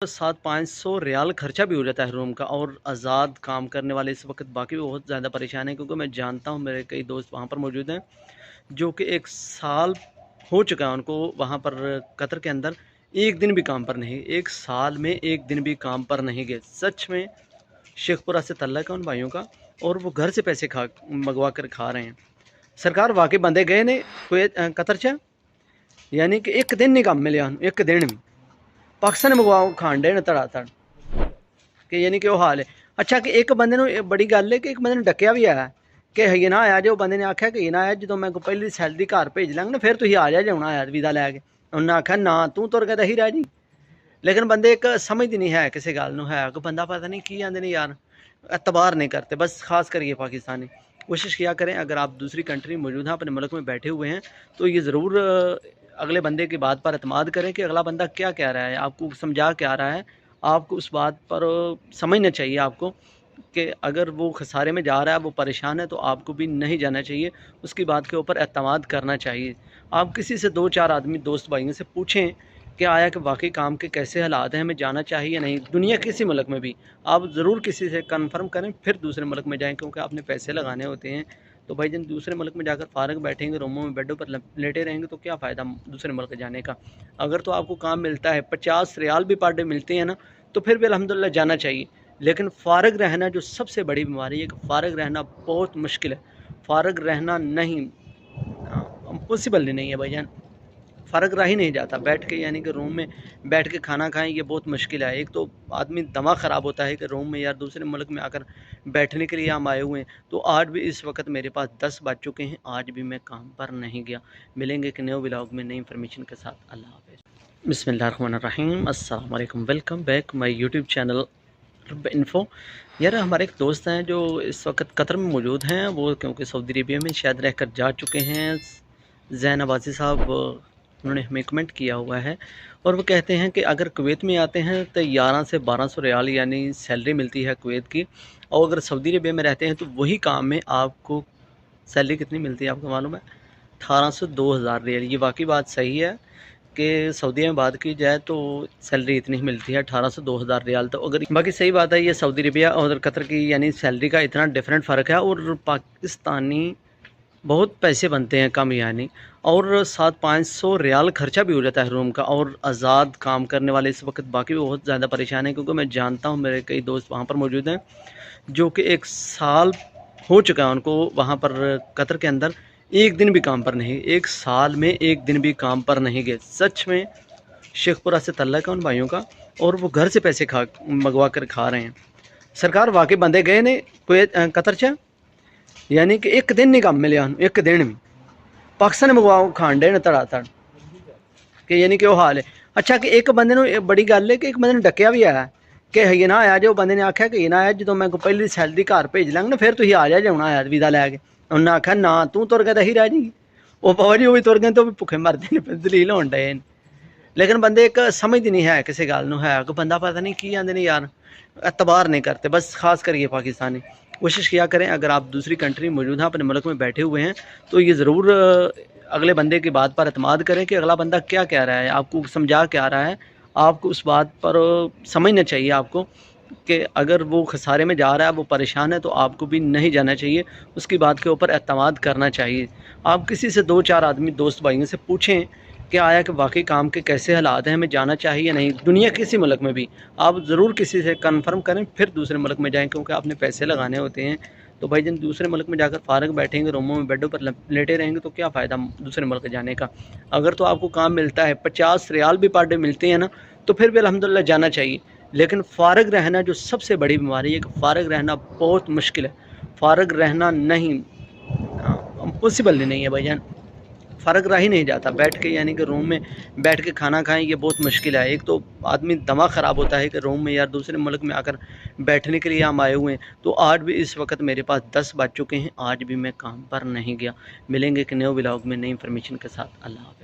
700-500 रियाल खर्चा भी हो जाता है रूम का। और आज़ाद काम करने वाले इस वक्त बाकी भी बहुत ज़्यादा परेशान हैं, क्योंकि मैं जानता हूँ मेरे कई दोस्त वहाँ पर मौजूद हैं जो कि 1 साल हो चुका है उनको वहाँ पर कतर के अंदर एक दिन भी काम पर नहीं, 1 साल में एक दिन भी काम पर नहीं गए। सच में शेखपुरा से तल्लक है उन भाइयों का, और वो घर से पैसे मंगवा कर खा रहे हैं। सरकार वाकई बंदे गए ने कतर च, यानी कि एक दिन नहीं काम मिले, एक दिन भी पाकिस्तान मंगवाओ खान डे धड़ाधड़ कि यानी कि वो हाल है। अच्छा कि एक बंदे ने बड़ी गल है कि एक बंदे ने डकिया भी है कि ये ना आया, जो बंदे ने आख्या कि ये ना आया, जो मैं पहली सैलरी घर भेज लांगा ना फिर तुम आ जा जाना आया वीज़ा लैके। उन्हें आख्या ना तू तुर के ही रह जी। लेकिन बंदे एक समझती नहीं है किसी गल है कि बंदा पता नहीं की आते नहीं यार, एतबार नहीं करते। बस खास करिए पाकिस्तानी कोशिश किया करें, अगर आप दूसरी कंट्री मौजूद हैं, अपने मुल्क में बैठे हुए हैं, तो ये ज़रूर अगले बंदे की बात पर एतमाद करें कि अगला बंदा क्या कह रहा है, आपको समझा क्या रहा है। आपको उस बात पर समझना चाहिए आपको कि अगर वो खसारे में जा रहा है, वो परेशान है, तो आपको भी नहीं जाना चाहिए, उसकी बात के ऊपर एतमाद करना चाहिए। आप किसी से 2-4 आदमी दोस्त भाइयों से पूछें कि आया कि वाकई काम के कैसे हालात हैं, हमें जाना चाहिए या नहीं। दुनिया किसी मुल्क में भी आप ज़रूर किसी से कन्फर्म करें, फिर दूसरे मुल्क में जाएँ, क्योंकि आपने पैसे लगाने होते हैं। तो भाई जन दूसरे मुल्क में जाकर फ़ारग बैठेंगे, रूमों में बेडों पर लेटे रहेंगे, तो क्या फ़ायदा दूसरे मुल्क जाने का। अगर तो आपको काम मिलता है, 50 रियाल भी पर डे मिलते हैं ना, तो फिर भी अल्हम्दुलिल्लाह जाना चाहिए। लेकिन फ़ारग रहना जो सबसे बड़ी बीमारी है कि फ़ारग रहना बहुत मुश्किल है। फ़ारग रहना नहीं पॉसिबल नहीं है भाईजान, फ़र्क रह ही नहीं जाता बैठ के, यानी कि रूम में बैठ के खाना खाएं, ये बहुत मुश्किल है। एक तो आदमी दिमाग ख़राब होता है कि रूम में यार दूसरे मुल्क में आकर बैठने के लिए हम आए हुए हैं। तो आज भी इस वक्त मेरे पास 10 बज चुके हैं, आज भी मैं काम पर नहीं गया। मिलेंगे एक नए व्लॉग में नई इन्फॉर्मेशन के साथ। अल्लाह हाफ़िज़। बिस्मिल्लाहिर्रहमानिर्रहीम, अस्सलाम वालेकुम, welcome back my YouTube channel रब इन्फो। यार हमारे एक दोस्त हैं जो इस वक्त कतर में मौजूद हैं, वो क्योंकि सऊदी अरेबिया में शायद रह कर जा चुके हैं। ज़ैन अब्बासी साहब, उन्होंने हमें कमेंट किया हुआ है, और वो कहते हैं कि अगर कुवैत में आते हैं तो 11 से 1200 रियाल यानी सैलरी मिलती है कुवैत की, और अगर सऊदी अरेबिया में रहते हैं तो वही काम में आपको सैलरी कितनी मिलती है आपको मालूम है? 1800 से 2000 रियाल। ये वाकई बात सही है कि सऊदी में बात की जाए तो सैलरी इतनी ही मिलती है, 1800 से 2000 रियाल। तो अगर बाकी सही बात है, ये सऊदी अरेबिया और कतर की यानी सैलरी का इतना डिफरेंट फ़र्क है, और पाकिस्तानी बहुत पैसे बनते हैं कम यानी, और 700-500 रियाल खर्चा भी हो जाता है रूम का। और आज़ाद काम करने वाले इस वक्त बाकी भी बहुत ज़्यादा परेशान हैं, क्योंकि मैं जानता हूँ मेरे कई दोस्त वहाँ पर मौजूद हैं जो कि 1 साल हो चुका है उनको वहाँ पर कतर के अंदर एक दिन भी काम पर नहीं, 1 साल में एक दिन भी काम पर नहीं गए। सच में शेखपुरा से तल्लक है उन भाइयों का, और वो घर से पैसे मंगवा कर खा रहे हैं। सरकार वाकई बंदे गए ने कतर च, यानी कि एक दिन नहीं काम मिले, एक दिन भी पाकिस्तान मंगवाओ खान डे धड़ाधड़ कि यानी कि वो हाल है। अच्छा कि एक बंदे ने बड़ी गल है कि एक बंदे ने डकिया भी है कि ये ना आया, जो बंदे ने आख्या कि ये ना आया, जो मैं पहली सैलरी घर भेज लांगा ना फिर तुम आ जा जाना आया वीज़ा लैके। उन्हें आख्या ना तू तुर के ही रह जी। वो बाबा जी वो भी तुर गए, तो भी भुखे मरते दलील होन डे। लेकिन बंदे एक समझती नहीं है किसी गल है कि बंदा पता नहीं की आते नहीं यार, एतबार नहीं करते। बस खास करिए पाकिस्तानी कोशिश किया करें, अगर आप दूसरी कंट्री मौजूद हैं, अपने मुल्क में बैठे हुए हैं, तो ये ज़रूर अगले बंदे की बात पर एतमाद करें कि अगला बंदा क्या कह रहा है, आपको समझा क्या रहा है। आपको उस बात पर समझना चाहिए आपको कि अगर वो खसारे में जा रहा है, वो परेशान है, तो आपको भी नहीं जाना चाहिए, उसकी बात के ऊपर एतमाद करना चाहिए। आप किसी से 2-4 आदमी दोस्त भाइयों से पूछें कि आया कि वाकई काम के कैसे हालात हैं, हमें जाना चाहिए या नहीं। दुनिया किसी मुल्क में भी आप ज़रूर किसी से कन्फर्म करें, फिर दूसरे मुल्क में जाएँ, क्योंकि आपने पैसे लगाने होते हैं। तो भाई जन दूसरे मुल्क में जाकर फ़ारग बैठेंगे, रूमों में बेडों पर लेटे रहेंगे, तो क्या फ़ायदा दूसरे मुल्क जाने का। अगर तो आपको काम मिलता है, 50 रियाल भी पर डे मिलते हैं ना, तो फिर भी अल्हम्दुलिल्लाह जाना चाहिए। लेकिन फ़ारग रहना जो सबसे बड़ी बीमारी है कि फ़ारग रहना बहुत मुश्किल है। फ़ारग रहना नहीं पॉसिबल नहीं है भाईजान, फ़र्क रह ही नहीं जाता बैठ के, यानी कि रूम में बैठ के खाना खाएं, ये बहुत मुश्किल है। एक तो आदमी दिमाग ख़राब होता है कि रूम में यार दूसरे मुल्क में आकर बैठने के लिए हम आए हुए हैं। तो आज भी इस वक्त मेरे पास 10 बज चुके हैं, आज भी मैं काम पर नहीं गया। मिलेंगे एक नए व्लॉग में नई इन्फॉर्मेशन के साथ। अल्लाह हाफ़िज़।